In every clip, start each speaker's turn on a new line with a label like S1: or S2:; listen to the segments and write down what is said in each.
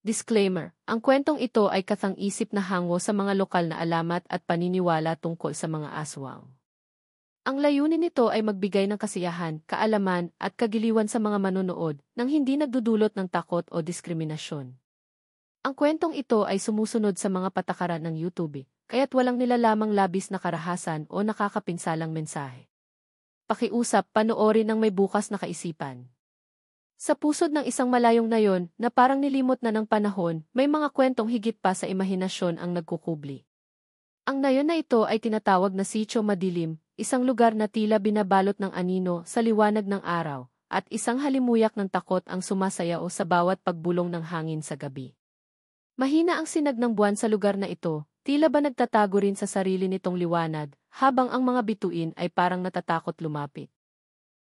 S1: Disclaimer, ang kwentong ito ay kathang-isip na hango sa mga lokal na alamat at paniniwala tungkol sa mga aswang. Ang layunin nito ay magbigay ng kasiyahan, kaalaman, at kagiliwan sa mga manonood nang hindi nagdudulot ng takot o diskriminasyon. Ang kwentong ito ay sumusunod sa mga patakaran ng YouTube, kaya't walang nilalamang labis na karahasan o nakakapinsalang mensahe. Pakiusap, panoorin ng may bukas na kaisipan. Sa pusod ng isang malayong nayon na parang nilimot na ng panahon, may mga kwentong higit pa sa imahinasyon ang nagkukubli. Ang nayon na ito ay tinatawag na Sitio Madilim, isang lugar na tila binabalot ng anino sa liwanag ng araw, at isang halimuyak ng takot ang sumasayaw sa bawat pagbulong ng hangin sa gabi. Mahina ang sinag ng buwan sa lugar na ito, tila ba nagtatago rin sa sarili nitong liwanag, habang ang mga bituin ay parang natatakot lumapit.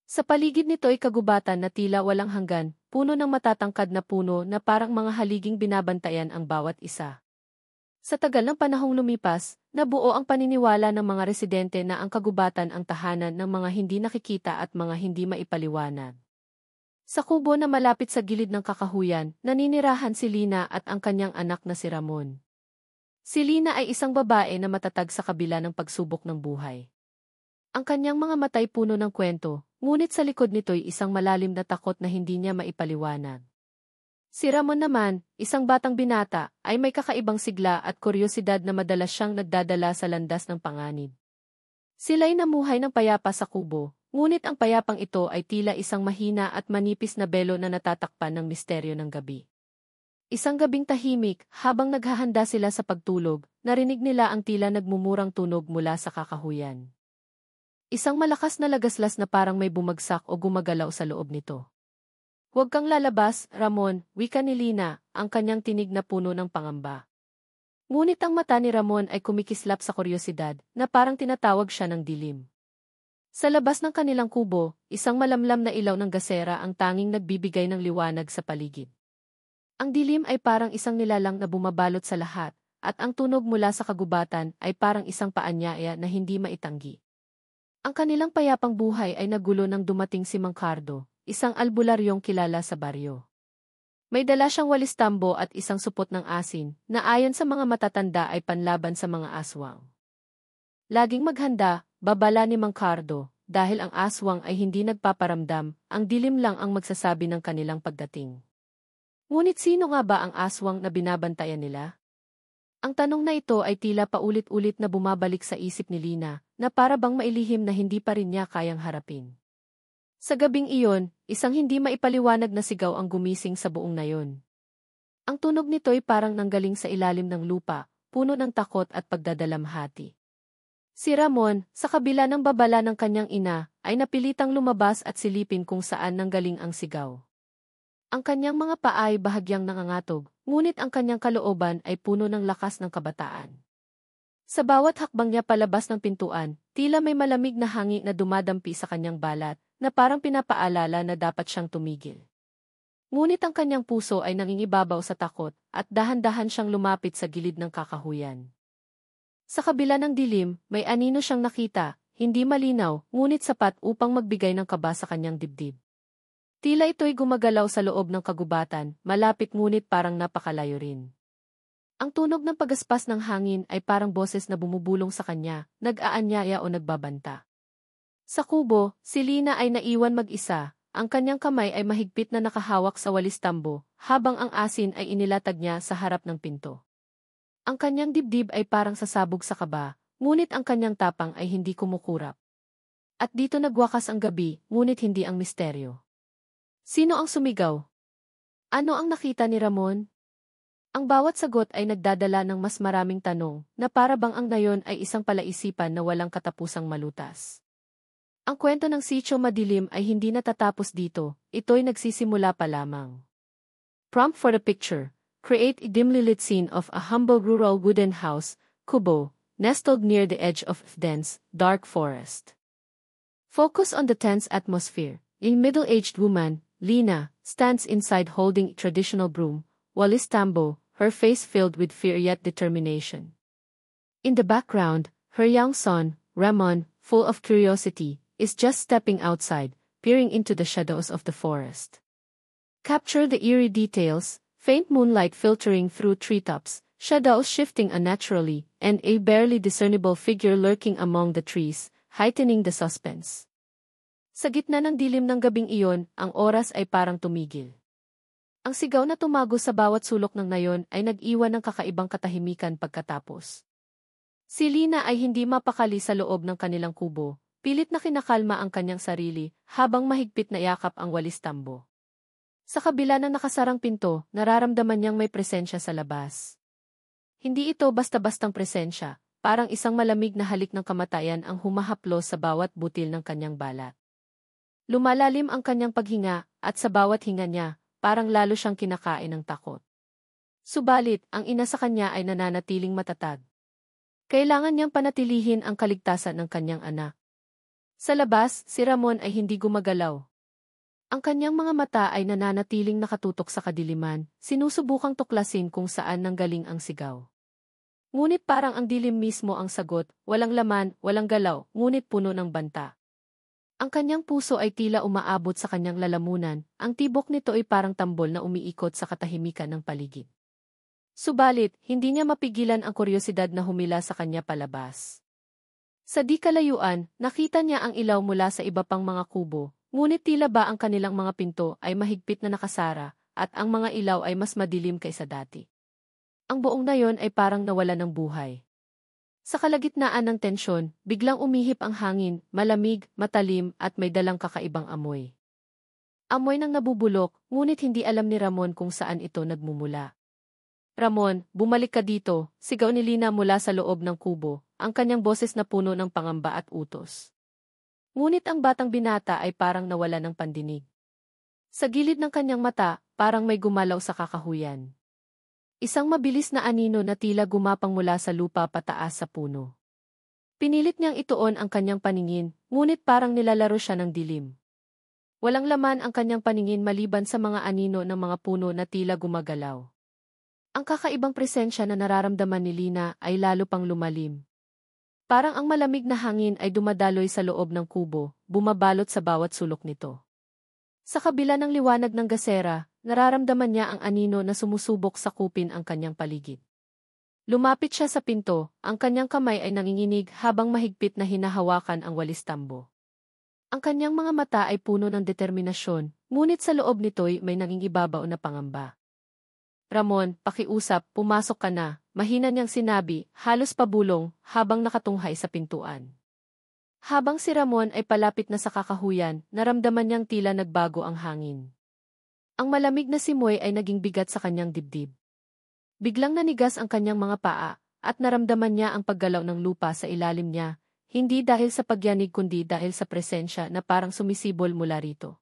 S1: Sa paligid nito ay kagubatan na tila walang hanggan, puno ng matatangkad na puno na parang mga haliging binabantayan ang bawat isa. Sa tagal ng panahong lumipas, nabuo ang paniniwala ng mga residente na ang kagubatan ang tahanan ng mga hindi nakikita at mga hindi maipaliwanag. Sa kubo na malapit sa gilid ng kakahuyan, naninirahan si Lina at ang kanyang anak na si Ramon. Si Lina ay isang babae na matatag sa kabila ng pagsubok ng buhay. Ang kanyang mga matay puno ng kwento, ngunit sa likod nito'y isang malalim na takot na hindi niya maipaliwanag. Si Ramon naman, isang batang binata, ay may kakaibang sigla at kuryosidad na madalas siyang nagdadala sa landas ng panganib. Sila'y namuhay ng payapa sa kubo, ngunit ang payapang ito ay tila isang mahina at manipis na belo na natatakpan ng misteryo ng gabi. Isang gabing tahimik, habang naghahanda sila sa pagtulog, narinig nila ang tila nagmumurang tunog mula sa kakahuyan. Isang malakas na lagaslas na parang may bumagsak o gumagalaw sa loob nito. "Huwag kang lalabas, Ramon," wika ni Lina, ang kanyang tinig na puno ng pangamba. Ngunit ang mata ni Ramon ay kumikislap sa kuryosidad, na parang tinatawag siya ng dilim. Sa labas ng kanilang kubo, isang malamlam na ilaw ng gasera ang tanging nagbibigay ng liwanag sa paligid. Ang dilim ay parang isang nilalang na bumabalot sa lahat, at ang tunog mula sa kagubatan ay parang isang paanyaya na hindi maitanggi. Ang kanilang payapang buhay ay nagulo nang dumating si Mang Cardo, isang albularyong kilala sa baryo. May dala siyang walis tambo at isang supot ng asin, na ayon sa mga matatanda ay panlaban sa mga aswang. Laging maghanda, babala ni Mang Cardo, dahil ang aswang ay hindi nagpaparamdam, ang dilim lang ang magsasabi ng kanilang pagdating. Ngunit sino nga ba ang aswang na binabantayan nila? Ang tanong na ito ay tila paulit-ulit na bumabalik sa isip ni Lina, na para bang mailihim na hindi pa rin niya kayang harapin. Sa gabing iyon, isang hindi maipaliwanag na sigaw ang gumising sa buong nayon. Ang tunog nito'y parang nanggaling sa ilalim ng lupa, puno ng takot at pagdadalamhati. Si Ramon, sa kabila ng babala ng kanyang ina, ay napilitang lumabas at silipin kung saan nanggaling ang sigaw. Ang kanyang mga paa ay bahagyang nangangatog, ngunit ang kanyang kalooban ay puno ng lakas ng kabataan. Sa bawat hakbang niya palabas ng pintuan, tila may malamig na hangin na dumadampi sa kanyang balat, na parang pinapaalala na dapat siyang tumigil. Ngunit ang kanyang puso ay nangingibabaw sa takot, at dahan-dahan siyang lumapit sa gilid ng kakahuyan. Sa kabila ng dilim, may anino siyang nakita, hindi malinaw, ngunit sapat upang magbigay ng kaba sa kanyang dibdib. Tila ito'y gumagalaw sa loob ng kagubatan, malapit ngunit parang napakalayo rin. Ang tunog ng pagaspas ng hangin ay parang boses na bumubulong sa kanya, nag-aanyaya o nagbabanta. Sa kubo, si Lina ay naiwan mag-isa, ang kanyang kamay ay mahigpit na nakahawak sa walis tambo, habang ang asin ay inilatag niya sa harap ng pinto. Ang kanyang dibdib ay parang sasabog sa kaba, ngunit ang kanyang tapang ay hindi kumukurap. At dito nagwakas ang gabi, ngunit hindi ang misteryo. Sino ang sumigaw? Ano ang nakita ni Ramon? Ang bawat sagot ay nagdadala ng mas maraming tanong, na para bang ang nayon ay isang palaisipan na walang katapusang malutas. Ang kwento ng Sitio Madilim ay hindi natatapos dito, ito'y nagsisimula pa lamang. Prompt for the picture: create a dimly lit scene of a humble rural wooden house, kubo, nestled near the edge of a dense, dark forest. Focus on the tense atmosphere. A middle-aged woman, Lina, stands inside holding a traditional broom, walis tambo, her face filled with fear yet determination. In the background, her young son, Ramon, full of curiosity, is just stepping outside, peering into the shadows of the forest. Capture the eerie details, Faint moonlight filtering through treetops, shadows shifting unnaturally, and a barely discernible figure lurking among the trees, heightening the suspense. Sa gitna ng dilim ng gabing iyon, ang oras ay parang tumigil. Ang sigaw na tumago sa bawat sulok ng nayon ay nag-iwan ng kakaibang katahimikan pagkatapos. Si Lina ay hindi mapakali sa loob ng kanilang kubo, pilit na kinakalma ang kanyang sarili, habang mahigpit na yakap ang walis tambo. Sa kabila ng nakasarang pinto, nararamdaman niyang may presensya sa labas. Hindi ito basta-bastang presensya, parang isang malamig na halik ng kamatayan ang humahaplos sa bawat butil ng kanyang balat. Lumalalim ang kanyang paghinga, at sa bawat hinga niya, parang lalo siyang kinakain ng takot. Subalit, ang ina sa kanya ay nananatiling matatag. Kailangan niyang panatilihin ang kaligtasan ng kanyang anak. Sa labas, si Ramon ay hindi gumagalaw. Ang kanyang mga mata ay nananatiling nakatutok sa kadiliman, sinusubukang tuklasin kung saan nanggaling ang sigaw. Ngunit parang ang dilim mismo ang sagot, walang laman, walang galaw, ngunit puno ng banta. Ang kanyang puso ay tila umaabot sa kanyang lalamunan, ang tibok nito ay parang tambol na umiikot sa katahimikan ng paligid. Subalit, hindi niya mapigilan ang kuryosidad na humila sa kanya palabas. Sa di kalayuan, nakita niya ang ilaw mula sa iba pang mga kubo, ngunit tila ba ang kanilang mga pinto ay mahigpit na nakasara, at ang mga ilaw ay mas madilim kaysa dati. Ang buong nayon ay parang nawala ng buhay. Sa kalagitnaan ng tensyon, biglang umihip ang hangin, malamig, matalim, at may dalang kakaibang amoy. Amoy ng nabubulok, ngunit hindi alam ni Ramon kung saan ito nagmumula. Ramon, bumalik ka dito, sigaw ni Lina mula sa loob ng kubo, ang kanyang boses na puno ng pangamba at utos. Ngunit ang batang binata ay parang nawala ng pandinig. Sa gilid ng kanyang mata, parang may gumalaw sa kakahuyan. Isang mabilis na anino na tila gumapang mula sa lupa pataas sa puno. Pinilit niyang ituon ang kanyang paningin, ngunit parang nilalaro siya ng dilim. Walang laman ang kanyang paningin maliban sa mga anino ng mga puno na tila gumagalaw. Ang kakaibang presensya na nararamdaman ni Lina ay lalo pang lumalim. Parang ang malamig na hangin ay dumadaloy sa loob ng kubo, bumabalot sa bawat sulok nito. Sa kabila ng liwanag ng gasera, nararamdaman niya ang anino na sumusubok sa kupin ang kanyang paligid. Lumapit siya sa pinto, ang kanyang kamay ay nanginginig habang mahigpit na hinahawakan ang walis tambo. Ang kanyang mga mata ay puno ng determinasyon, ngunit sa loob nito'y may nangingibabaw na pangamba. Ramon, pakiusap, pumasok ka na, mahina niyang sinabi, halos pabulong, habang nakatunghay sa pintuan. Habang si Ramon ay palapit na sa kakahuyan, naramdaman niyang tila nagbago ang hangin. Ang malamig na simoy ay naging bigat sa kanyang dibdib. Biglang nanigas ang kanyang mga paa, at naramdaman niya ang paggalaw ng lupa sa ilalim niya, hindi dahil sa pagyanig kundi dahil sa presensya na parang sumisibol mula rito.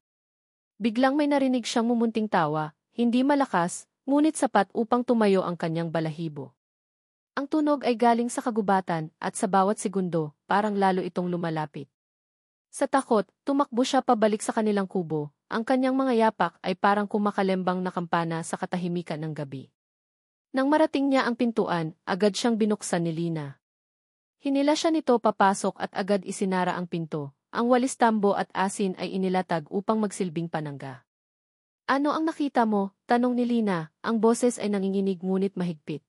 S1: Biglang may narinig siyang mumunting tawa, hindi malakas, ngunit sapat upang tumayo ang kanyang balahibo. Ang tunog ay galing sa kagubatan at sa bawat segundo, parang lalo itong lumalapit. Sa takot, tumakbo siya pabalik sa kanilang kubo, ang kanyang mga yapak ay parang kumakalembang na kampana sa katahimikan ng gabi. Nang marating niya ang pintuan, agad siyang binuksan ni Lina. Hinila siya nito papasok at agad isinara ang pinto, ang walis tambo at asin ay inilatag upang magsilbing panangga. Ano ang nakita mo? Tanong ni Lina, ang boses ay nanginginig ngunit mahigpit.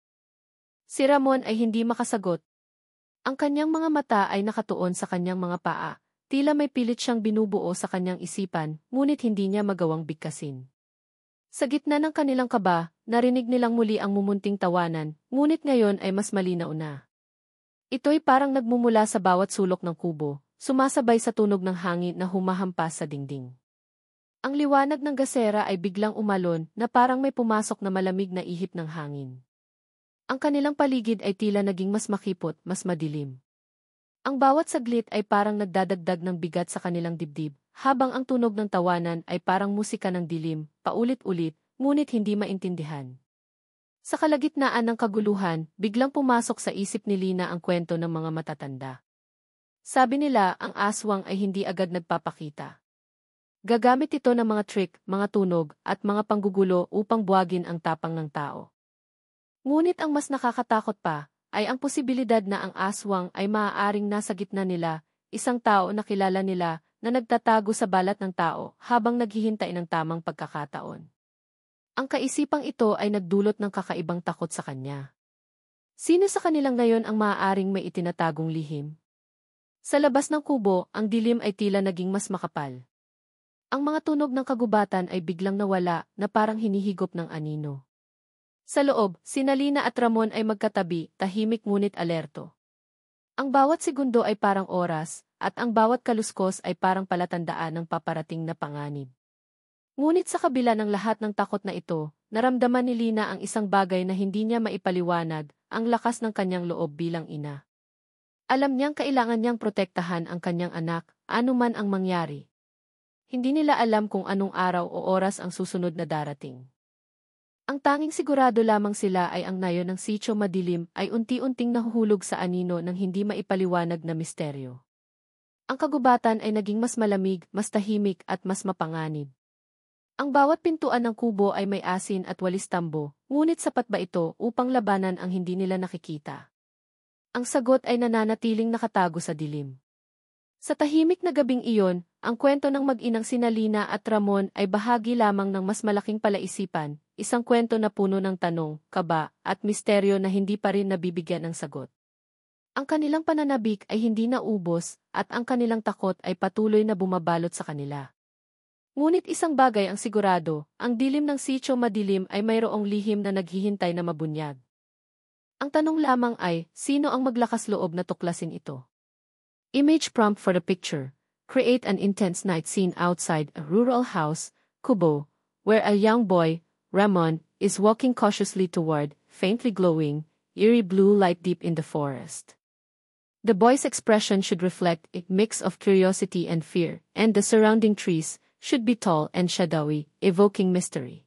S1: Si Ramon ay hindi makasagot. Ang kanyang mga mata ay nakatuon sa kanyang mga paa, tila may pilit siyang binubuo sa kanyang isipan, ngunit hindi niya magawang bigkasin. Sa gitna ng kanilang kaba, narinig nilang muli ang mumunting tawanan, ngunit ngayon ay mas malinaw na. Ito'y parang nagmumula sa bawat sulok ng kubo, sumasabay sa tunog ng hangin na humahampas sa dingding. Ang liwanag ng gasera ay biglang umalon na parang may pumasok na malamig na ihip ng hangin. Ang kanilang paligid ay tila naging mas makipot, mas madilim. Ang bawat saglit ay parang nagdadagdag ng bigat sa kanilang dibdib, habang ang tunog ng tawanan ay parang musika ng dilim, paulit-ulit, ngunit hindi maintindihan. Sa kalagitnaan ng kaguluhan, biglang pumasok sa isip ni Lina ang kwento ng mga matatanda. Sabi nila ang aswang ay hindi agad nagpapakita. Gagamit ito ng mga trick, mga tunog, at mga panggugulo upang buwagin ang tapang ng tao. Ngunit ang mas nakakatakot pa, ay ang posibilidad na ang aswang ay maaaring nasa gitna nila, isang tao na kilala nila, na nagtatago sa balat ng tao habang naghihintay ng tamang pagkakataon. Ang kaisipang ito ay nagdulot ng kakaibang takot sa kanya. Sino sa kanilang ngayon ang maaaring may itinatagong lihim? Sa labas ng kubo, ang dilim ay tila naging mas makapal. Ang mga tunog ng kagubatan ay biglang nawala na parang hinihigop ng anino. Sa loob, sina Lina at Ramon ay magkatabi, tahimik ngunit alerto. Ang bawat segundo ay parang oras, at ang bawat kaluskos ay parang palatandaan ng paparating na panganib. Ngunit sa kabila ng lahat ng takot na ito, naramdaman ni Lina ang isang bagay na hindi niya maipaliwanag, ang lakas ng kanyang loob bilang ina. Alam niyang kailangan niyang protektahan ang kanyang anak, anuman ang mangyari. Hindi nila alam kung anong araw o oras ang susunod na darating. Ang tanging sigurado lamang sila ay ang nayon ng sitio madilim ay unti-unting nahuhulog sa anino ng hindi maipaliwanag na misteryo. Ang kagubatan ay naging mas malamig, mas tahimik at mas mapanganib. Ang bawat pintuan ng kubo ay may asin at walis tambo, ngunit sapat ba ito upang labanan ang hindi nila nakikita? Ang sagot ay nananatiling nakatago sa dilim. Sa tahimik na gabing iyon, ang kwento ng mag-inang sina Lina at Ramon ay bahagi lamang ng mas malaking palaisipan, isang kwento na puno ng tanong, kaba, at misteryo na hindi pa rin nabibigyan ng sagot. Ang kanilang pananabik ay hindi naubos, at ang kanilang takot ay patuloy na bumabalot sa kanila. Ngunit isang bagay ang sigurado, ang dilim ng sitio madilim ay mayroong lihim na naghihintay na mabunyag. Ang tanong lamang ay, sino ang maglakas loob na tuklasin ito? Image prompt for the picture. Create an intense night scene outside a rural house, Kubo, where a young boy, Ramon, is walking cautiously toward, faintly glowing, eerie blue light deep in the forest. The boy's expression should reflect a mix of curiosity and fear, and the surrounding trees should be tall and shadowy, evoking mystery.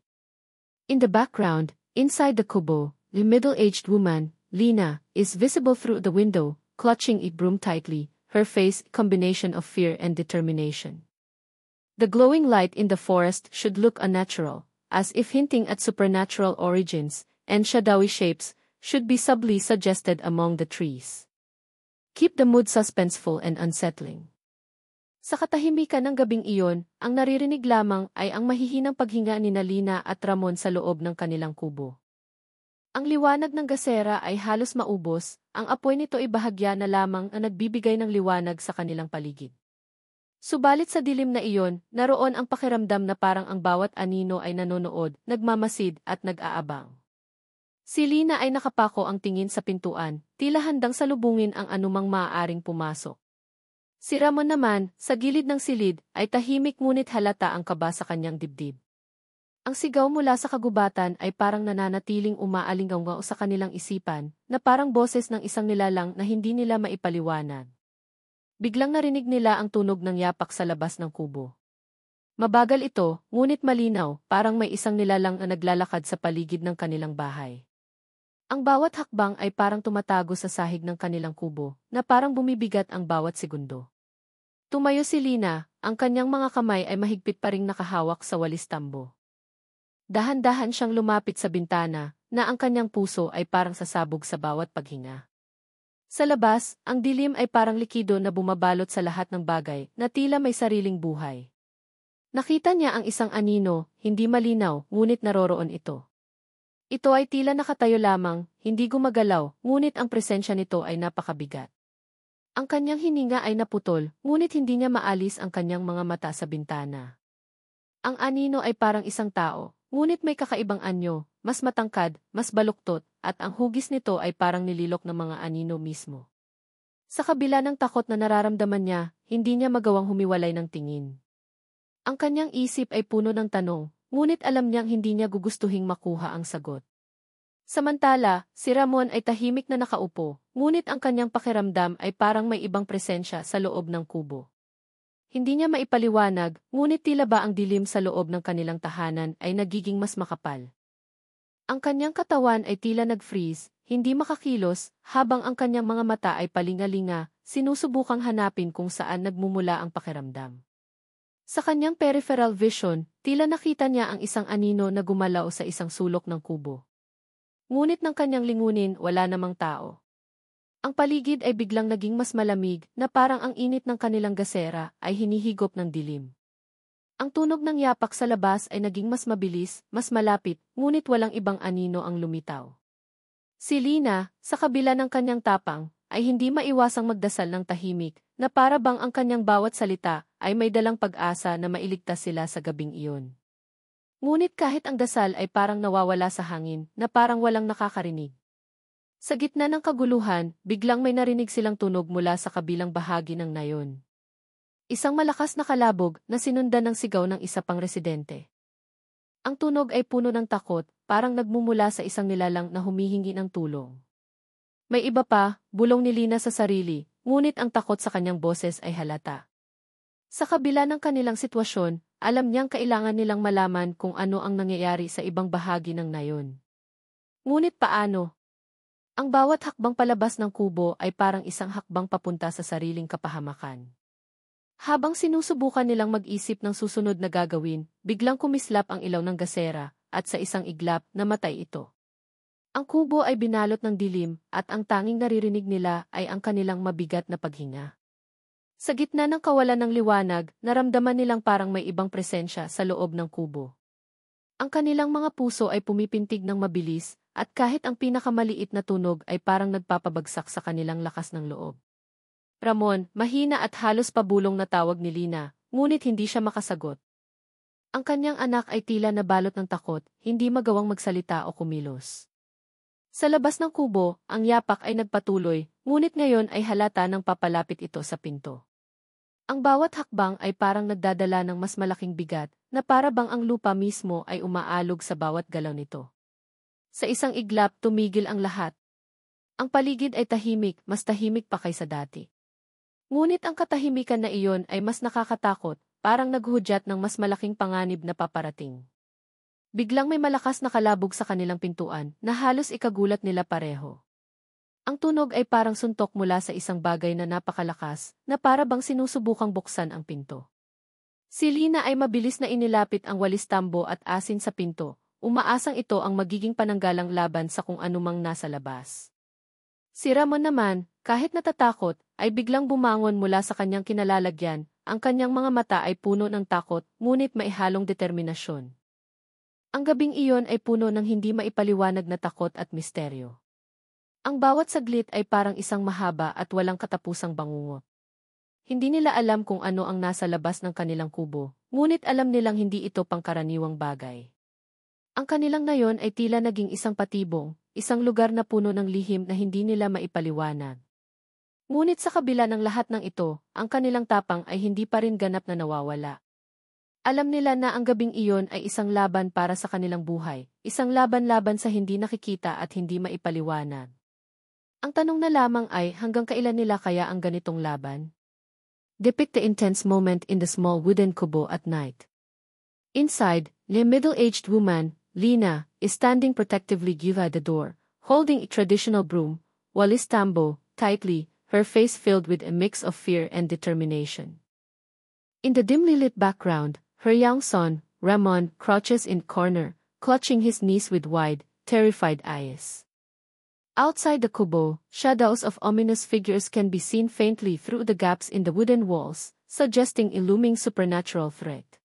S1: In the background, inside the Kubo, the middle-aged woman, Lina, is visible through the window, clutching a broom tightly, her face a combination of fear and determination. The glowing light in the forest should look unnatural, as if hinting at supernatural origins, and shadowy shapes should be subtly suggested among the trees. Keep the mood suspenseful and unsettling. Sa katahimikan ng gabing iyon, ang naririnig lamang ay ang mahihinang paghinga ni Lina at Ramon sa loob ng kanilang kubo. Ang liwanag ng gasera ay halos maubos, ang apoy nito ay bahagya na lamang na nagbibigay ng liwanag sa kanilang paligid. Subalit sa dilim na iyon, naroon ang pakiramdam na parang ang bawat anino ay nanonood, nagmamasid at nag-aabang. Si Lina ay nakapako ang tingin sa pintuan, tila handang salubungin ang anumang maaaring pumasok. Si Ramon naman, sa gilid ng silid, ay tahimik ngunit halata ang kaba sa kanyang dibdib. Ang sigaw mula sa kagubatan ay parang nananatiling umaalingaw sa kanilang isipan, na parang boses ng isang nilalang na hindi nila maipaliwanag. Biglang narinig nila ang tunog ng yapak sa labas ng kubo. Mabagal ito, ngunit malinaw, parang may isang nilalang na naglalakad sa paligid ng kanilang bahay. Ang bawat hakbang ay parang tumatago sa sahig ng kanilang kubo, na parang bumibigat ang bawat segundo. Tumayo si Lina, ang kanyang mga kamay ay mahigpit pa ring nakahawak sa walis tambo. Dahan-dahan siyang lumapit sa bintana, na ang kanyang puso ay parang sasabog sa bawat paghinga. Sa labas, ang dilim ay parang likido na bumabalot sa lahat ng bagay, na tila may sariling buhay. Nakita niya ang isang anino, hindi malinaw, ngunit naroroon ito. Ito ay tila nakatayo lamang, hindi gumagalaw, ngunit ang presensya nito ay napakabigat. Ang kanyang hininga ay naputol, ngunit hindi niya maalis ang kanyang mga mata sa bintana. Ang anino ay parang isang tao, ngunit may kakaibang anyo, mas matangkad, mas baluktot, at ang hugis nito ay parang nililok ng mga anino mismo. Sa kabila ng takot na nararamdaman niya, hindi niya magawang humiwalay ng tingin. Ang kanyang isip ay puno ng tanong, ngunit alam niyang hindi niya gugustuhing makuha ang sagot. Samantala, si Ramon ay tahimik na nakaupo, ngunit ang kanyang pakiramdam ay parang may ibang presensya sa loob ng kubo. Hindi niya maipaliwanag, ngunit tila ba ang dilim sa loob ng kanilang tahanan ay nagiging mas makapal. Ang kanyang katawan ay tila nag-freeze, hindi makakilos, habang ang kanyang mga mata ay palingalinga, sinusubukang hanapin kung saan nagmumula ang pakiramdam. Sa kanyang peripheral vision, tila nakita niya ang isang anino na gumalaw sa isang sulok ng kubo. Ngunit nang kanyang lingunin, wala namang tao. Ang paligid ay biglang naging mas malamig, na parang ang init ng kanilang gasera ay hinihigop ng dilim. Ang tunog ng yapak sa labas ay naging mas mabilis, mas malapit, ngunit walang ibang anino ang lumitaw. Si Lina, sa kabila ng kanyang tapang, ay hindi maiwasang magdasal ng tahimik, na para bang ang kanyang bawat salita ay may dalang pag-asa na mailigtas sila sa gabing iyon. Ngunit kahit ang dasal ay parang nawawala sa hangin, na parang walang nakakarinig. Sa gitna ng kaguluhan, biglang may narinig silang tunog mula sa kabilang bahagi ng nayon. Isang malakas na kalabog na sinundan ng sigaw ng isa pang residente. Ang tunog ay puno ng takot, parang nagmumula sa isang nilalang na humihingi ng tulong. May iba pa, bulong ni Lina sa sarili, ngunit ang takot sa kanyang boses ay halata. Sa kabila ng kanilang sitwasyon, alam niyang kailangan nilang malaman kung ano ang nangyayari sa ibang bahagi ng nayon. Ngunit paano? Ang bawat hakbang palabas ng kubo ay parang isang hakbang papunta sa sariling kapahamakan. Habang sinusubukan nilang mag-isip ng susunod na gagawin, biglang kumislap ang ilaw ng gasera, at sa isang iglap, namatay ito. Ang kubo ay binalot ng dilim, at ang tanging naririnig nila ay ang kanilang mabigat na paghinga. Sa gitna ng kawalan ng liwanag, naramdaman nilang parang may ibang presensya sa loob ng kubo. Ang kanilang mga puso ay pumipintig ng mabilis, at kahit ang pinakamaliit na tunog ay parang nagpapabagsak sa kanilang lakas ng loob. Ramon, mahina at halos pabulong na tawag ni Lina, ngunit hindi siya makasagot. Ang kanyang anak ay tila nabalot ng takot, hindi magawang magsalita o kumilos. Sa labas ng kubo, ang yapak ay nagpatuloy, ngunit ngayon ay halata nang papalapit ito sa pinto. Ang bawat hakbang ay parang nagdadala ng mas malaking bigat, na para bang ang lupa mismo ay umaalog sa bawat galaw nito. Sa isang iglap, tumigil ang lahat. Ang paligid ay tahimik, mas tahimik pa kaysa dati. Ngunit ang katahimikan na iyon ay mas nakakatakot, parang naghuhudyat ng mas malaking panganib na paparating. Biglang may malakas na kalabog sa kanilang pintuan, na halos ikagulat nila pareho. Ang tunog ay parang suntok mula sa isang bagay na napakalakas, na para bang sinusubukang buksan ang pinto. Si Lina ay mabilis na inilapit ang walis tambo at asin sa pinto, umaasang ito ang magiging pananggalang laban sa kung anumang nasa labas. Si Ramon naman, kahit natatakot, ay biglang bumangon mula sa kanyang kinalalagyan, ang kanyang mga mata ay puno ng takot, ngunit maihalong determinasyon. Ang gabing iyon ay puno ng hindi maipaliwanag na takot at misteryo. Ang bawat saglit ay parang isang mahaba at walang katapusang bangungot. Hindi nila alam kung ano ang nasa labas ng kanilang kubo, ngunit alam nilang hindi ito pangkaraniwang bagay. Ang kanilang nayon ay tila naging isang patibong, isang lugar na puno ng lihim na hindi nila maipaliwanag. Ngunit sa kabila ng lahat ng ito, ang kanilang tapang ay hindi pa rin ganap na nawawala. Alam nila na ang gabing iyon ay isang laban para sa kanilang buhay, isang laban-laban sa hindi nakikita at hindi maipaliwanag. Ang tanong na lamang ay hanggang kailan nila kaya ang ganitong laban? Depict the intense moment in the small wooden kubo at night. Inside, the middle-aged woman, Lina, is standing protectively by the door, holding a traditional broom, while Istambo, tightly, her face filled with a mix of fear and determination. In the dimly lit background, her young son, Ramon, crouches in corner, clutching his knees with wide, terrified eyes. Outside the kubo, shadows of ominous figures can be seen faintly through the gaps in the wooden walls, suggesting a looming supernatural threat.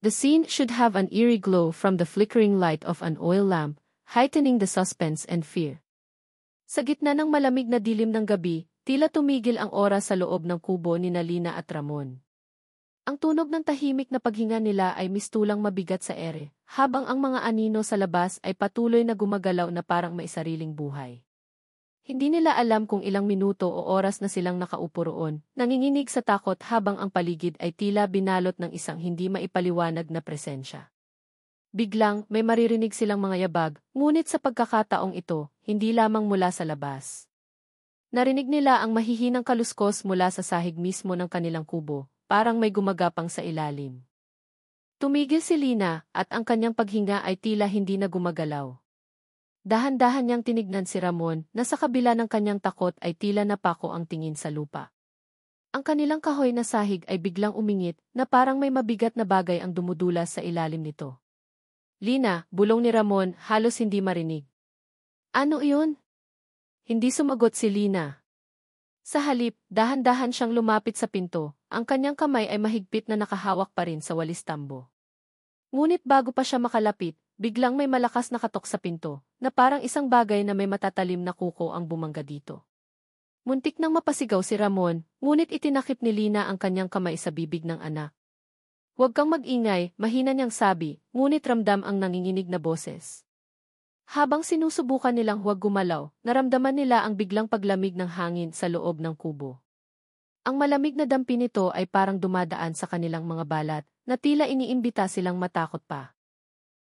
S1: The scene should have an eerie glow from the flickering light of an oil lamp, heightening the suspense and fear. Sa gitna ng malamig na dilim ng gabi, tila tumigil ang oras sa loob ng kubo ni Lina at Ramon. Ang tunog ng tahimik na paghinga nila ay mistulang mabigat sa ere, habang ang mga anino sa labas ay patuloy na gumagalaw na parang may sariling buhay. Hindi nila alam kung ilang minuto o oras na silang nakaupo roon, nanginginig sa takot habang ang paligid ay tila binalot ng isang hindi maipaliwanag na presensya. Biglang, may maririnig silang mga yabag, ngunit sa pagkakataong ito, hindi lamang mula sa labas. Narinig nila ang mahihinang kaluskos mula sa sahig mismo ng kanilang kubo, parang may gumagapang sa ilalim. Tumigil si Lina, at ang kanyang paghinga ay tila hindi na gumagalaw. Dahan-dahan niyang tinignan si Ramon, na sa kabila ng kanyang takot ay tila napako ang tingin sa lupa. Ang kanilang kahoy na sahig ay biglang umingit, na parang may mabigat na bagay ang dumudulas sa ilalim nito. Lina, bulong ni Ramon, halos hindi marinig. Ano iyon? Hindi sumagot si Lina. Sa halip, dahan-dahan siyang lumapit sa pinto, ang kanyang kamay ay mahigpit na nakahawak pa rin sa walis tambo. Ngunit bago pa siya makalapit, biglang may malakas na katok sa pinto, na parang isang bagay na may matatalim na kuko ang bumangga dito. Muntik nang mapasigaw si Ramon, ngunit itinakip ni Lina ang kanyang kamay sa bibig ng anak. Huwag kang mag-ingay, mahina niyang sabi, ngunit ramdam ang nanginginig na boses. Habang sinusubukan nilang huwag gumalaw, naramdaman nila ang biglang paglamig ng hangin sa loob ng kubo. Ang malamig na dampi nito ay parang dumadaan sa kanilang mga balat, na tila iniimbita silang matakot pa.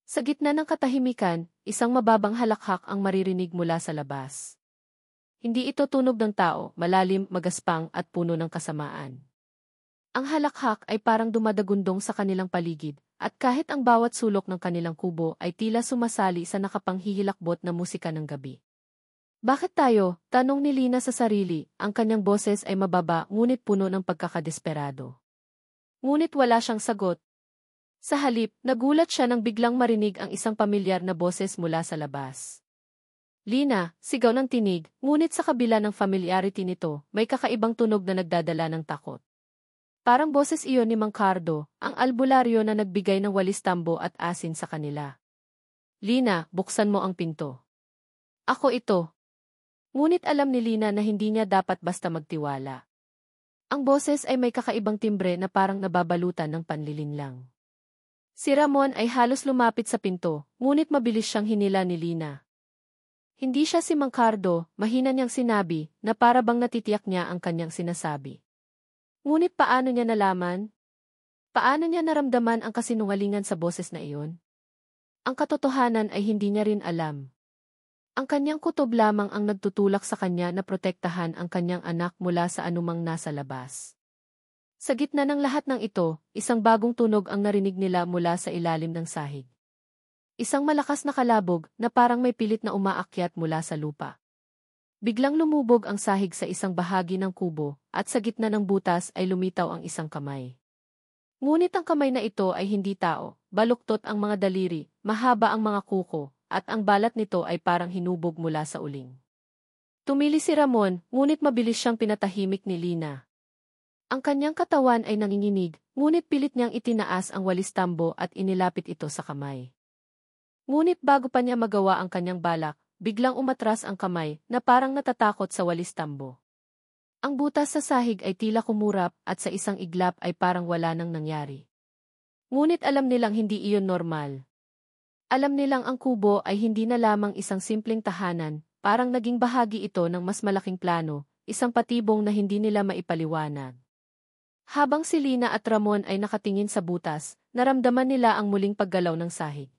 S1: Sa gitna ng katahimikan, isang mababang halakhak ang maririnig mula sa labas. Hindi ito tunog ng tao, malalim, magaspang at puno ng kasamaan. Ang halakhak ay parang dumadagundong sa kanilang paligid, at kahit ang bawat sulok ng kanilang kubo ay tila sumasali sa nakapanghihilakbot na musika ng gabi. Bakit tayo? Tanong ni Lina sa sarili, ang kanyang boses ay mababa ngunit puno ng pagkakadesperado. Ngunit wala siyang sagot. Sa halip, nagulat siya nang biglang marinig ang isang pamilyar na boses mula sa labas. Lina, sigaw ng tinig, ngunit sa kabila ng familiarity nito, may kakaibang tunog na nagdadala ng takot. Parang boses iyon ni Mang Cardo, ang albularyo na nagbigay ng walis tambo at asin sa kanila. Lina, buksan mo ang pinto. Ako ito. Ngunit alam ni Lina na hindi niya dapat basta magtiwala. Ang boses ay may kakaibang timbre na parang nababalutan ng panlilinlang. Si Ramon ay halos lumapit sa pinto, ngunit mabilis siyang hinila ni Lina. Hindi siya si Mang Cardo, mahina niyang sinabi, na para bang natitiyak niya ang kanyang sinasabi. Ngunit paano niya nalaman? Paano niya naramdaman ang kasinungalingan sa boses na iyon? Ang katotohanan ay hindi niya rin alam. Ang kanyang kutob lamang ang nagtutulak sa kanya na protektahan ang kanyang anak mula sa anumang nasa labas. Sa gitna ng lahat ng ito, isang bagong tunog ang narinig nila mula sa ilalim ng sahig. Isang malakas na kalabog na parang may pilit na umaakyat mula sa lupa. Biglang lumubog ang sahig sa isang bahagi ng kubo, at sa gitna ng butas ay lumitaw ang isang kamay. Ngunit ang kamay na ito ay hindi tao, baluktot ang mga daliri, mahaba ang mga kuko, at ang balat nito ay parang hinubog mula sa uling. Tumili si Ramon, ngunit mabilis siyang pinatahimik ni Lina. Ang kanyang katawan ay nanginginig, ngunit pilit niyang itinaas ang walis tambo at inilapit ito sa kamay. Ngunit bago pa niya magawa ang kanyang balak, biglang umatras ang kamay na parang natatakot sa walis tambo. Ang butas sa sahig ay tila kumurap at sa isang iglap ay parang wala nang nangyari. Ngunit alam nilang hindi iyon normal. Alam nilang ang kubo ay hindi na lamang isang simpleng tahanan, parang naging bahagi ito ng mas malaking plano, isang patibong na hindi nila maipaliwanag. Habang si Lina at Ramon ay nakatingin sa butas, naramdaman nila ang muling paggalaw ng sahig.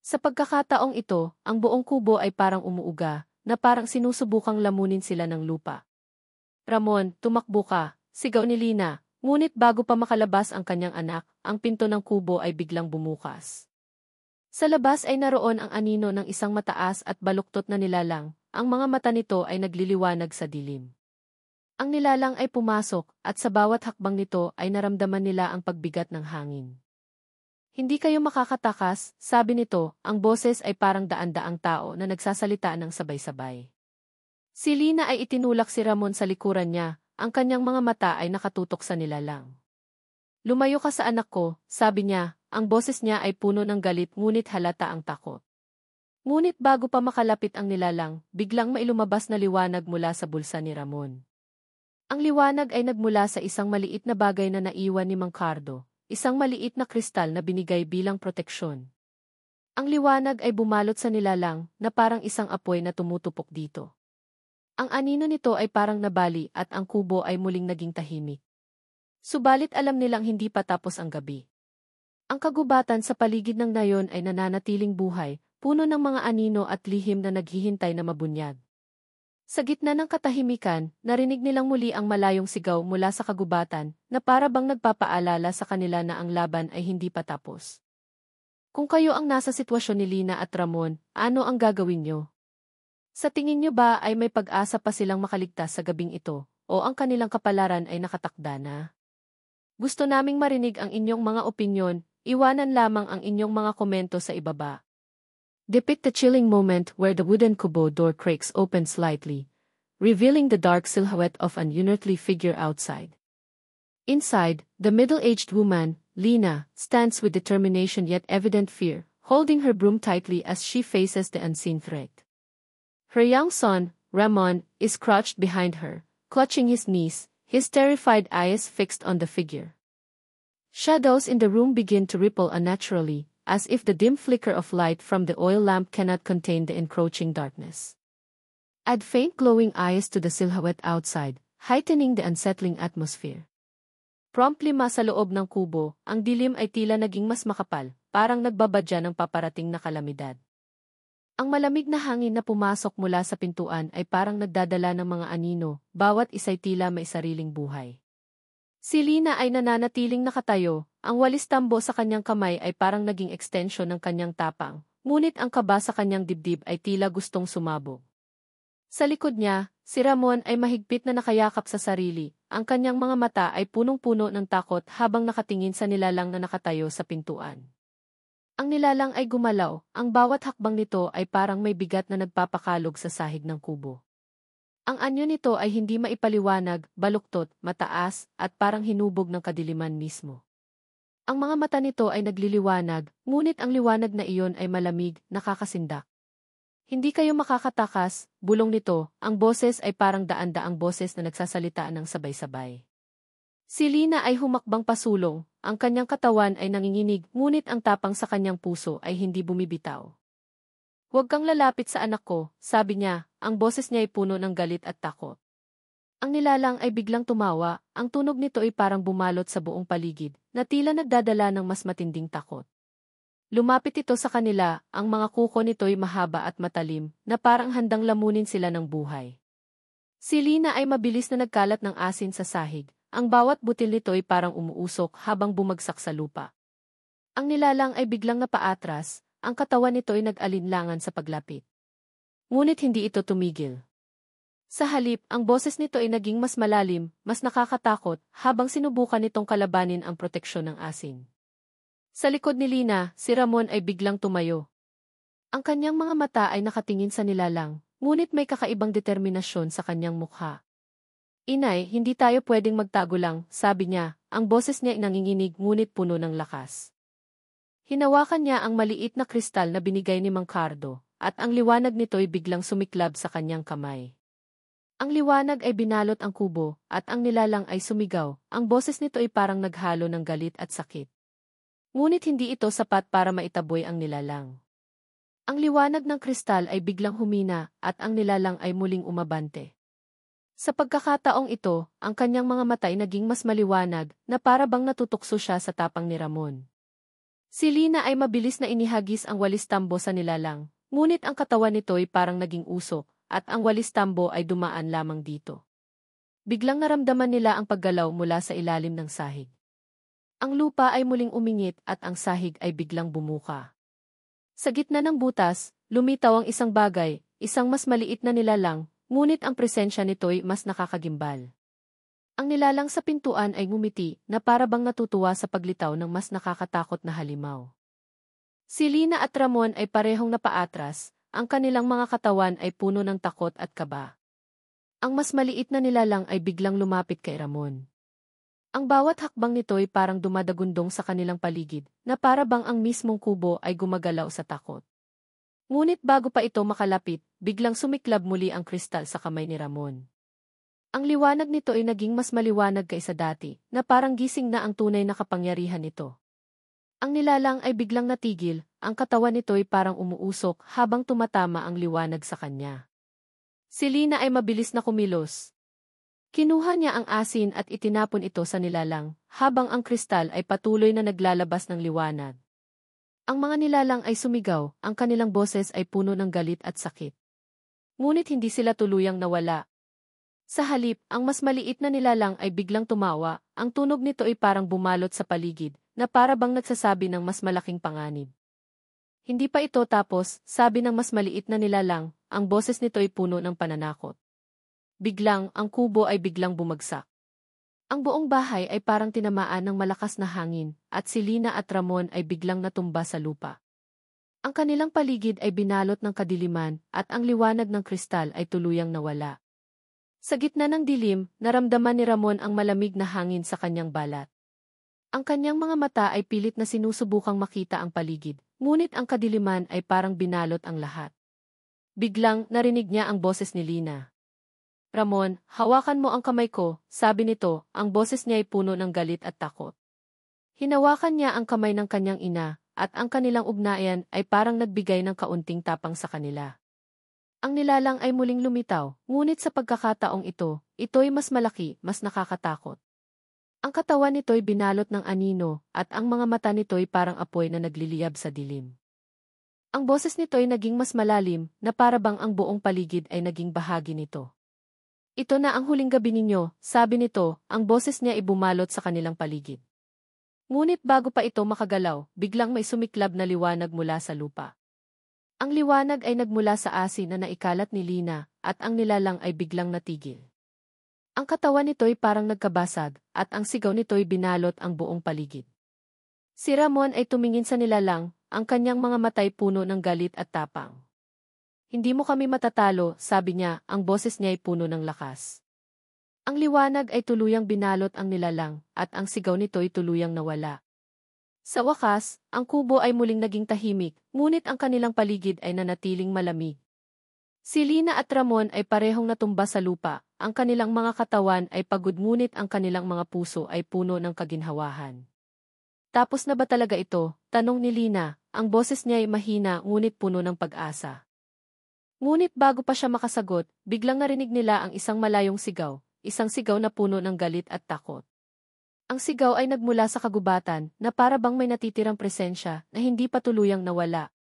S1: Sa pagkakataong ito, ang buong kubo ay parang umuuga, na parang sinusubukang lamunin sila ng lupa. Ramon, tumakbo ka, sigaw ni Lina, ngunit bago pa makalabas ang kanyang anak, ang pinto ng kubo ay biglang bumukas. Sa labas ay naroon ang anino ng isang mataas at baluktot na nilalang, ang mga mata nito ay nagliliwanag sa dilim. Ang nilalang ay pumasok, at sa bawat hakbang nito ay naramdaman nila ang pagbigat ng hangin. Hindi kayo makakatakas, sabi nito, ang boses ay parang daan-daang tao na nagsasalita ng sabay-sabay. Si Lina ay itinulak si Ramon sa likuran niya, ang kanyang mga mata ay nakatutok sa nilalang. Lumayo ka sa anak ko, sabi niya, ang boses niya ay puno ng galit ngunit halata ang takot. Ngunit bago pa makalapit ang nilalang, biglang may lumabas na liwanag mula sa bulsa ni Ramon. Ang liwanag ay nagmula sa isang maliit na bagay na naiwan ni Mang Cardo. Isang maliit na kristal na binigay bilang proteksyon. Ang liwanag ay bumalot sa nilalang na parang isang apoy na tumutupok dito. Ang anino nito ay parang nabali at ang kubo ay muling naging tahimik. Subalit alam nilang hindi pa tapos ang gabi. Ang kagubatan sa paligid ng nayon ay nananatiling buhay, puno ng mga anino at lihim na naghihintay na mabunyag. Sa gitna ng katahimikan, narinig nilang muli ang malayong sigaw mula sa kagubatan na para bang nagpapaalala sa kanila na ang laban ay hindi pa tapos. Kung kayo ang nasa sitwasyon ni Lina at Ramon, ano ang gagawin nyo? Sa tingin nyo ba ay may pag-asa pa silang makaligtas sa gabing ito, o ang kanilang kapalaran ay nakatakda na? Gusto naming marinig ang inyong mga opinyon, iwanan lamang ang inyong mga komento sa ibaba. Depict the chilling moment where the wooden kubo door cracks open slightly, revealing the dark silhouette of an unearthly figure outside. Inside, the middle-aged woman, Lina, stands with determination yet evident fear, holding her broom tightly as she faces the unseen threat. Her young son, Ramon, is crouched behind her, clutching his knees, his terrified eyes fixed on the figure. Shadows in the room begin to ripple unnaturally, as if the dim flicker of light from the oil lamp cannot contain the encroaching darkness. Add faint glowing eyes to the silhouette outside, heightening the unsettling atmosphere. Promptly sa loob ng kubo, ang dilim ay tila naging mas makapal, parang nagbabadya ng paparating na kalamidad. Ang malamig na hangin na pumasok mula sa pintuan ay parang nagdadala ng mga anino, bawat isa'y tila may sariling buhay. Si Lina ay nananatiling nakatayo, ang walis tambo sa kanyang kamay ay parang naging extension ng kanyang tapang, ngunit ang kaba sa kanyang dibdib ay tila gustong sumabog. Sa likod niya, si Ramon ay mahigpit na nakayakap sa sarili, ang kanyang mga mata ay punong-puno ng takot habang nakatingin sa nilalang na nakatayo sa pintuan. Ang nilalang ay gumalaw, ang bawat hakbang nito ay parang may bigat na nagpapakalog sa sahig ng kubo. Ang anyo nito ay hindi maipaliwanag, baluktot, mataas, at parang hinubog ng kadiliman mismo. Ang mga mata nito ay nagliliwanag, ngunit ang liwanag na iyon ay malamig, nakakasindak. Hindi kayo makakatakas, bulong nito, ang boses ay parang daan-daang boses na nagsasalita ng sabay-sabay. Si Lina ay humakbang pasulong, ang kanyang katawan ay nanginginig, ngunit ang tapang sa kanyang puso ay hindi bumibitaw. Huwag kang lalapit sa anak ko, sabi niya, ang boses niya ay puno ng galit at takot. Ang nilalang ay biglang tumawa, ang tunog nito ay parang bumalot sa buong paligid, na tila nagdadala ng mas matinding takot. Lumapit ito sa kanila, ang mga kuko nito'y mahaba at matalim, na parang handang lamunin sila ng buhay. Si Lina ay mabilis na nagkalat ng asin sa sahig, ang bawat butil nito'y parang umuusok habang bumagsak sa lupa. Ang nilalang ay biglang napaatras, ang katawan nito ay nag-alinlangan sa paglapit. Ngunit hindi ito tumigil. Sa halip, ang boses nito ay naging mas malalim, mas nakakatakot, habang sinubukan nitong kalabanin ang proteksyon ng asin. Sa likod ni Lina, si Ramon ay biglang tumayo. Ang kanyang mga mata ay nakatingin sa nilalang, ngunit may kakaibang determinasyon sa kanyang mukha. Inay, hindi tayo pwedeng magtago lang, sabi niya, ang boses niya ay nanginginig ngunit puno ng lakas. Hinawakan niya ang maliit na kristal na binigay ni Mang Cardo, at ang liwanag nito'y biglang sumiklab sa kanyang kamay. Ang liwanag ay binalot ang kubo, at ang nilalang ay sumigaw, ang boses nito ay parang naghalo ng galit at sakit. Ngunit hindi ito sapat para maitaboy ang nilalang. Ang liwanag ng kristal ay biglang humina, at ang nilalang ay muling umabante. Sa pagkakataong ito, ang kanyang mga mata ay naging mas maliwanag, na para bang natutukso siya sa tapang ni Ramon. Si Lina ay mabilis na inihagis ang walis tambo sa nilalang, ngunit ang katawan nito ay parang naging usok, at ang walis tambo ay dumaan lamang dito. Biglang naramdaman nila ang paggalaw mula sa ilalim ng sahig. Ang lupa ay muling umingit at ang sahig ay biglang bumuka. Sa gitna ng butas, lumitaw ang isang bagay, isang mas maliit na nilalang, ngunit ang presensya nito'y mas nakakagimbal. Ang nilalang sa pintuan ay ngumiti na para bang natutuwa sa paglitaw ng mas nakakatakot na halimaw. Si Lina at Ramon ay parehong napaatras, ang kanilang mga katawan ay puno ng takot at kaba. Ang mas maliit na nilalang ay biglang lumapit kay Ramon. Ang bawat hakbang nito ay parang dumadagundong sa kanilang paligid, na para bang ang mismong kubo ay gumagalaw sa takot. Ngunit bago pa ito makalapit, biglang sumiklab muli ang kristal sa kamay ni Ramon. Ang liwanag nito ay naging mas maliwanag kaysa dati, na parang gising na ang tunay na kapangyarihan nito. Ang nilalang ay biglang natigil, ang katawan nito ay parang umuusok habang tumatama ang liwanag sa kanya. Si Lina ay mabilis na kumilos. Kinuha niya ang asin at itinapon ito sa nilalang, habang ang kristal ay patuloy na naglalabas ng liwanag. Ang mga nilalang ay sumigaw, ang kanilang boses ay puno ng galit at sakit. Ngunit hindi sila tuluyang nawala. Sa halip, ang mas maliit na nilalang ay biglang tumawa, ang tunog nito ay parang bumalot sa paligid, na para bang nagsasabi ng mas malaking panganib. Hindi pa ito tapos, sabi ng mas maliit na nilalang, ang boses nito ay puno ng pananakot. Biglang, ang kubo ay biglang bumagsak. Ang buong bahay ay parang tinamaan ng malakas na hangin, at si Lina at Ramon ay biglang natumba sa lupa. Ang kanilang paligid ay binalot ng kadiliman, at ang liwanag ng kristal ay tuluyang nawala. Sa gitna ng dilim, naramdaman ni Ramon ang malamig na hangin sa kanyang balat. Ang kanyang mga mata ay pilit na sinusubukang makita ang paligid, ngunit ang kadiliman ay parang binalot ang lahat. Biglang narinig niya ang boses ni Lina. Ramon, hawakan mo ang kamay ko, sabi nito, ang boses niya ay puno ng galit at takot. Hinawakan niya ang kamay ng kanyang ina, at ang kanilang ugnayan ay parang nagbigay ng kaunting tapang sa kanila. Ang nilalang ay muling lumitaw, ngunit sa pagkakataong ito'y mas malaki, mas nakakatakot. Ang katawan nito'y binalot ng anino, at ang mga mata nito'y parang apoy na nagliliyab sa dilim. Ang boses nito'y naging mas malalim, na parabang ang buong paligid ay naging bahagi nito. Ito na ang huling gabi ninyo, sabi nito, ang boses niya ay bumalot sa kanilang paligid. Ngunit bago pa ito makagalaw, biglang may sumiklab na liwanag mula sa lupa. Ang liwanag ay nagmula sa asin na naikalat ni Lina, at ang nilalang ay biglang natigil. Ang katawan nito'y parang nagkabasag, at ang sigaw nito'y binalot ang buong paligid. Si Ramon ay tumingin sa nilalang, ang kanyang mga matay puno ng galit at tapang. Hindi mo kami matatalo, sabi niya, ang boses niya ay puno ng lakas. Ang liwanag ay tuluyang binalot ang nilalang, at ang sigaw nito'y tuluyang nawala. Sa wakas, ang kubo ay muling naging tahimik, ngunit ang kanilang paligid ay nanatiling malamig. Si Lina at Ramon ay parehong natumba sa lupa, ang kanilang mga katawan ay pagod ngunit ang kanilang mga puso ay puno ng kaginhawahan. Tapos na ba talaga ito? Tanong ni Lina, ang boses niya ay mahina ngunit puno ng pag-asa. Ngunit bago pa siya makasagot, biglang narinig nila ang isang malayong sigaw, isang sigaw na puno ng galit at takot. Ang sigaw ay nagmula sa kagubatan na para bang may natitirang presensya na hindi pa tuluyang nawala.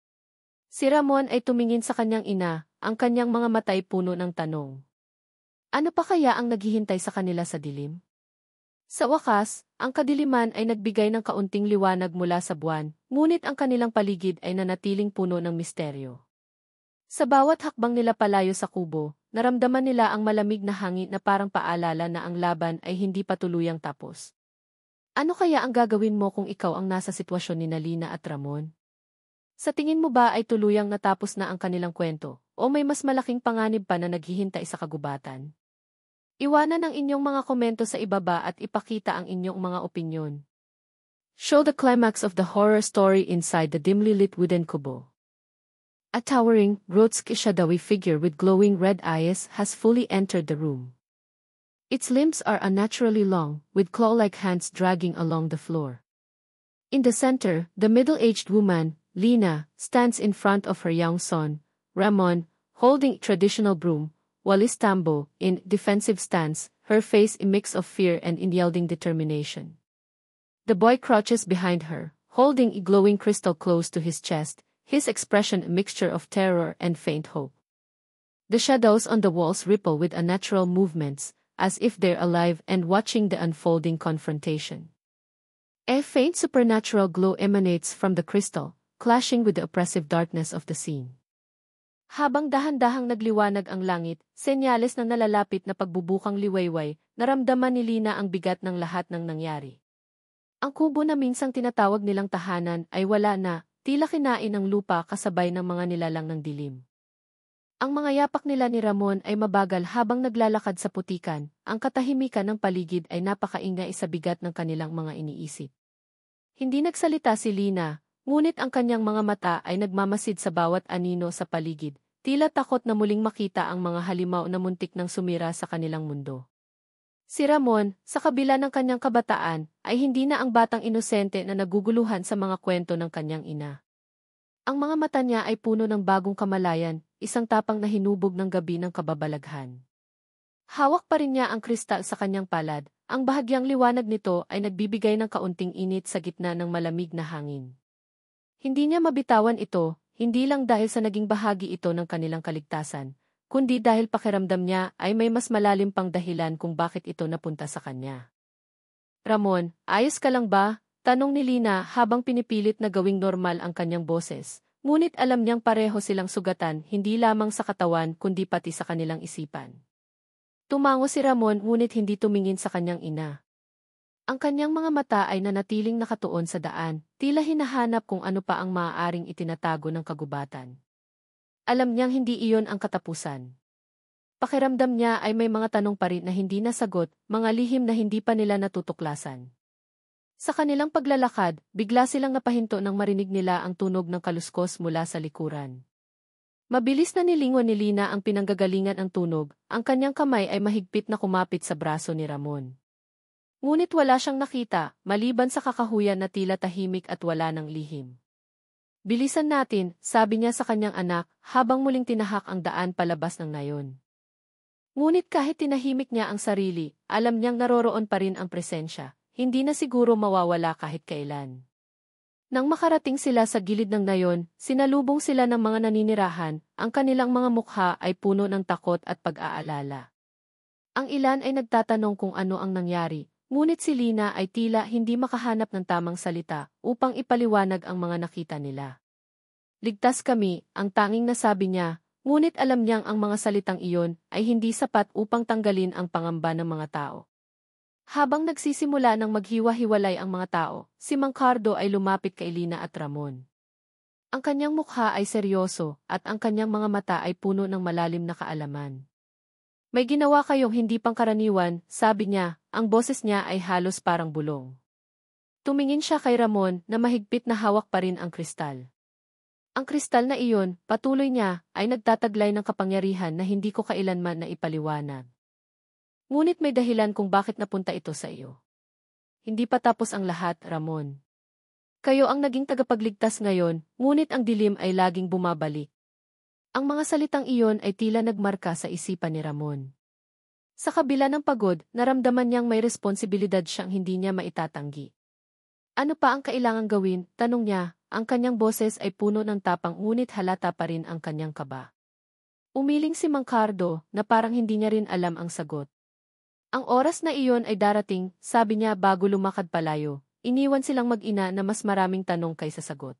S1: Si Ramon ay tumingin sa kanyang ina, ang kanyang mga mata ay puno ng tanong. Ano pa kaya ang naghihintay sa kanila sa dilim? Sa wakas, ang kadiliman ay nagbigay ng kaunting liwanag mula sa buwan, ngunit ang kanilang paligid ay nanatiling puno ng misteryo. Sa bawat hakbang nila palayo sa kubo, naramdaman nila ang malamig na hangin na parang paalala na ang laban ay hindi pa tuluyang tapos. Ano kaya ang gagawin mo kung ikaw ang nasa sitwasyon ni Lina at Ramon? Sa tingin mo ba ay tuluyang natapos na ang kanilang kwento, o may mas malaking panganib pa na naghihintay sa kagubatan? Iwanan ang inyong mga komento sa ibaba at ipakita ang inyong mga opinyon. Show the climax of the horror story inside the dimly lit wooden kubo. A towering, grotesque shadowy figure with glowing red eyes has fully entered the room. Its limbs are unnaturally long, with claw-like hands dragging along the floor. In the center, the middle-aged woman, Lina, stands in front of her young son, Ramon, holding traditional broom, while Istambo, in defensive stance, her face a mix of fear and unyielding determination. The boy crouches behind her, holding a glowing crystal close to his chest, his expression a mixture of terror and faint hope. The shadows on the walls ripple with unnatural movements, as if they're alive and watching the unfolding confrontation. A faint supernatural glow emanates from the crystal, clashing with the oppressive darkness of the scene. Habang dahan-dahang nagliwanag ang langit, senyales ng nalalapit na pagbubukang liwayway, naramdaman ni Lina ang bigat ng lahat ng nangyari. Ang kubo na minsang tinatawag nilang tahanan ay wala na, tila kinain ng lupa kasabay ng mga nilalang ng dilim. Ang mga yapak nila ni Ramon ay mabagal habang naglalakad sa putikan, ang katahimikan ng paligid ay napakaingay sa bigat ng kanilang mga iniisip. Hindi nagsalita si Lina, ngunit ang kanyang mga mata ay nagmamasid sa bawat anino sa paligid, tila takot na muling makita ang mga halimaw na muntik ng sumira sa kanilang mundo. Si Ramon, sa kabila ng kanyang kabataan, ay hindi na ang batang inosente na naguguluhan sa mga kwento ng kanyang ina. Ang mga mata niya ay puno ng bagong kamalayan, isang tapang na hinubog ng gabi ng kababalaghan. Hawak pa rin niya ang kristal sa kanyang palad, ang bahagyang liwanag nito ay nagbibigay ng kaunting init sa gitna ng malamig na hangin. Hindi niya mabitawan ito, hindi lang dahil sa naging bahagi ito ng kanilang kaligtasan, kundi dahil pakiramdam niya ay may mas malalim pang dahilan kung bakit ito napunta sa kanya. Ramon, ayos ka lang ba? Tanong ni Lina habang pinipilit na gawing normal ang kanyang boses, ngunit alam niyang pareho silang sugatan hindi lamang sa katawan kundi pati sa kanilang isipan. Tumango si Ramon ngunit hindi tumingin sa kanyang ina. Ang kanyang mga mata ay nanatiling nakatuon sa daan, tila hinahanap kung ano pa ang maaaring itinatago ng kagubatan. Alam niyang hindi iyon ang katapusan. pakiramdam niya ay may mga tanong pa rin na hindi nasagot, mga lihim na hindi pa nila natutuklasan. Sa kanilang paglalakad, bigla silang napahinto nang marinig nila ang tunog ng kaluskos mula sa likuran. Mabilis na nilingon ni Lina ang pinanggagalingan ng tunog, ang kanyang kamay ay mahigpit na kumapit sa braso ni Ramon. Ngunit wala siyang nakita, maliban sa kakahuyan na tila tahimik at wala ng lihim. Bilisan natin, sabi niya sa kanyang anak, habang muling tinahak ang daan palabas ng nayon. Ngunit kahit tinahimik niya ang sarili, alam niyang naroroon pa rin ang presensya, hindi na siguro mawawala kahit kailan. Nang makarating sila sa gilid ng nayon, sinalubong sila ng mga naninirahan, ang kanilang mga mukha ay puno ng takot at pag-aalala. Ang ilan ay nagtatanong kung ano ang nangyari, ngunit si Lina ay tila hindi makahanap ng tamang salita upang ipaliwanag ang mga nakita nila. Ligtas kami, ang tanging nasabi niya, ngunit alam niyang ang mga salitang iyon ay hindi sapat upang tanggalin ang pangamba ng mga tao. Habang nagsisimula ng maghiwa-hiwalay ang mga tao, si Mang Cardo ay lumapit kay Lina at Ramon. Ang kanyang mukha ay seryoso at ang kanyang mga mata ay puno ng malalim na kaalaman. May ginawa kayong hindi pangkaraniwan, sabi niya, ang boses niya ay halos parang bulong. Tumingin siya kay Ramon na mahigpit na hawak pa rin ang kristal. Ang kristal na iyon, patuloy niya, ay nagtataglay ng kapangyarihan na hindi ko kailanman na ipaliwanag. Ngunit may dahilan kung bakit napunta ito sa iyo. Hindi pa tapos ang lahat, Ramon. Kayo ang naging tagapagligtas ngayon, ngunit ang dilim ay laging bumabalik. Ang mga salitang iyon ay tila nagmarka sa isipan ni Ramon. Sa kabila ng pagod, naramdaman niyang may responsibilidad siyang hindi niya maitatanggi. Ano pa ang kailangang gawin, tanong niya, ang kanyang boses ay puno ng tapang ngunit halata pa rin ang kanyang kaba. Umiling si Mang Cardo na parang hindi niya rin alam ang sagot. Ang oras na iyon ay darating, sabi niya bago lumakad palayo, iniwan silang mag-ina na mas maraming tanong kaysa sagot.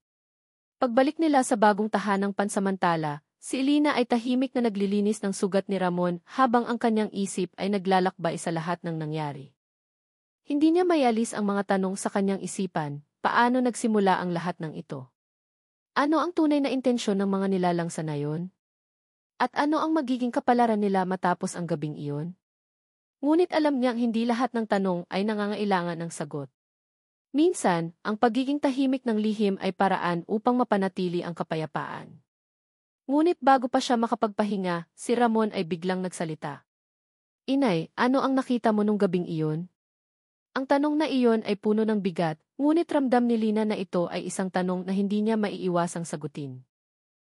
S1: Pagbalik nila sa bagong tahanang pansamantala, si Lina ay tahimik na naglilinis ng sugat ni Ramon habang ang kanyang isip ay naglalakbay sa lahat ng nangyari. Hindi niya mayalis ang mga tanong sa kanyang isipan, paano nagsimula ang lahat ng ito? Ano ang tunay na intensyon ng mga nilalang sa nayon? At ano ang magiging kapalaran nila matapos ang gabing iyon? Ngunit alam niyang hindi lahat ng tanong ay nangangailangan ng sagot. Minsan, ang pagiging tahimik ng lihim ay paraan upang mapanatili ang kapayapaan. Ngunit bago pa siya makapagpahinga, si Ramon ay biglang nagsalita. Inay, ano ang nakita mo nung gabing iyon? Ang tanong na iyon ay puno ng bigat, ngunit ramdam ni Lina na ito ay isang tanong na hindi niya maiiwasang sagutin.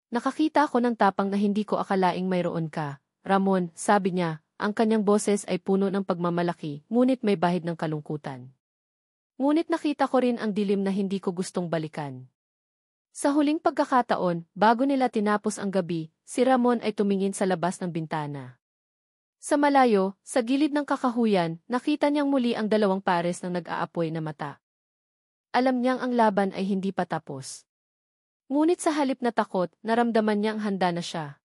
S1: Nakakita ko ng tapang na hindi ko akalaing mayroon ka, Ramon, sabi niya, ang kanyang boses ay puno ng pagmamalaki, ngunit may bahid ng kalungkutan. Ngunit nakita ko rin ang dilim na hindi ko gustong balikan. Sa huling pagkakataon, bago nila tinapos ang gabi, si Ramon ay tumingin sa labas ng bintana. Sa malayo, sa gilid ng kakahuyan, nakita niyang muli ang dalawang pares ng nag-aapoy na mata. Alam niyang ang laban ay hindi pa tapos. Ngunit sa halip na takot, naramdaman niyang handa na siya.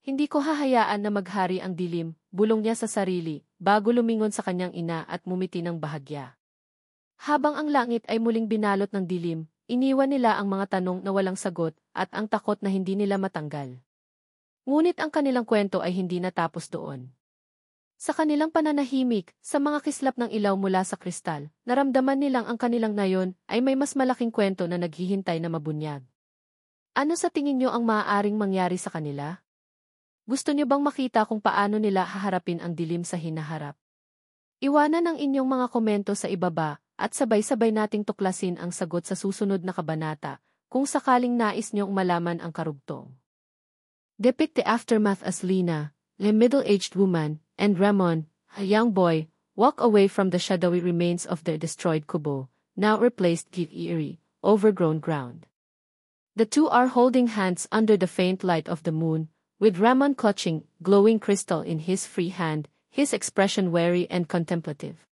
S1: Hindi ko hahayaan na maghari ang dilim, bulong niya sa sarili, bago lumingon sa kanyang ina at mumiti ng bahagya. Habang ang langit ay muling binalot ng dilim, iniwan nila ang mga tanong na walang sagot at ang takot na hindi nila matanggal. Ngunit ang kanilang kwento ay hindi natapos doon. Sa kanilang pananahimik, sa mga kislap ng ilaw mula sa kristal, naramdaman nilang ang kanilang nayon ay may mas malaking kwento na naghihintay na mabunyag. Ano sa tingin niyo ang maaaring mangyari sa kanila? Gusto niyo bang makita kung paano nila haharapin ang dilim sa hinaharap? Iwanan ang inyong mga komento sa ibaba, at sabay-sabay nating tuklasin ang sagot sa susunod na kabanata, kung sakaling nais niyong malaman ang karugtong. Depict the aftermath as Lina, a middle-aged woman, and Ramon, a young boy, walk away from the shadowy remains of their destroyed kubo, now replaced with eerie, overgrown ground. The two are holding hands under the faint light of the moon, with Ramon clutching glowing crystal in his free hand, his expression wary and contemplative.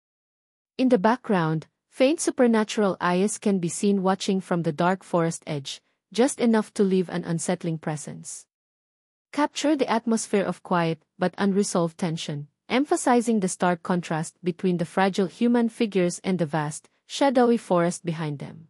S1: In the background, faint supernatural eyes can be seen watching from the dark forest edge, just enough to leave an unsettling presence. Capture the atmosphere of quiet but unresolved tension, emphasizing the stark contrast between the fragile human figures and the vast, shadowy forest behind them.